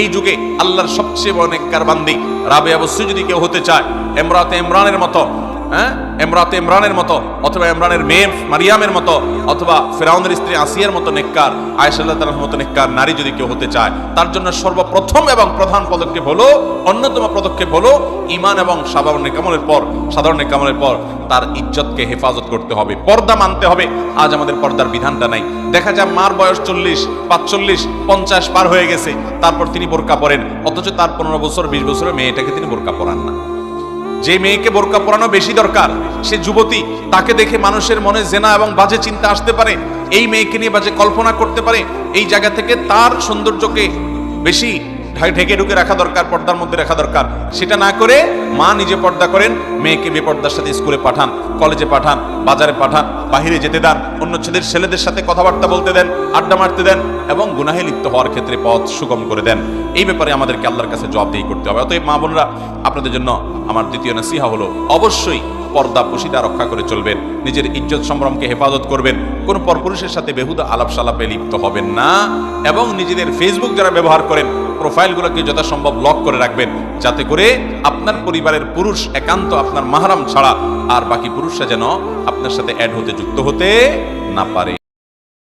এই যুগে আল্লাহর সবচেয়ে বড় নেককার বান্দি রাবেয়া বসরি যদি কেউ হতে চায়, ইমরাতে ইমরানের মতো, ইমরাতে ইমরানের মতো, অথবা ইমরানের মেয়ে মারিয়ামের মতো, অথবা ফিরাউনের স্ত্রী আসিয়ার মতো নেককার, আয়েশা রাদিয়াল্লাহু তাআলার মতো নেককার নারী যদি কেউ হতে চায়, তার জন্য সর্বপ্রথম এবং প্রধান পদক্ষেপ হলো, অন্যতম পদক্ষেপ হলো ঈমান এবং সাধারণ নেকামলের পর তার ইজ্জতকে হেফাজত করতে হবে, পর্দা মানতে হবে। আজ আমাদের পর্দার বিধানটা নাই। দেখা যায় মার বয়স 40, 45, 50 পার হয়ে গেছে, তারপর তিনি বোরকা পরেন, অথচ তার 15 বছর 20 বছরের মেয়েটাকে তিনি বোরকা পরান না। যে মেয়েকে বোরকা পরানো বেশি দরকার, সে যুবতী, তাকে দেখে মানুষের মনে জেনা এবং বাজে চিন্তা আসতে পারে, এই মেয়েকে নিয়ে বাজে কল্পনা করতে পারে। এই জায়গা থেকে তার সৌন্দর্যকে বেশি ঢেকে ঢুকে রাখা দরকার, পর্দার মধ্যে রাখা দরকার। সেটা না করে মা নিজে পর্দা করেন, মেয়েকে বেপর্দার সাথে স্কুলে পাঠান, কলেজে পাঠান, বাজারে পাঠান, বাহিরে যেতে দেন, অন্য ছেলেদের সাথে কথাবার্তা বলতে দেন, আড্ডা মারতে দেন, এবং গুনাহে লিপ্ত হওয়ার ক্ষেত্রে পথ সুগম করে দেন। এই ব্যাপারে আমাদেরকে আল্লাহর কাছে জবাবদিহি করতে হবে। অতএব মা বোনরা, আপনাদের জন্য আমার দ্বিতীয় নসিহা হলো, অবশ্যই পর্দা পশিদা রক্ষা করে চলবেন, নিজের ইজ্জত সম্ভ্রমকে হেফাজত করবেন, কোন পরপুরুষের সাথে বেহুদা আলাপ সালাপে লিপ্ত হবেন না, এবং নিজেদের ফেসবুক যারা ব্যবহার করেন প্রোফাইলগুলোকে যথাসম্ভব লক করে রাখবেন, যাতে করে আপনার পরিবারের পুরুষ একান্ত আপনার মাহরাম ছাড়া আর বাকি পুরুষরা যেন আপনার সাথে অ্যাড হতে যুক্ত হতে না পারে।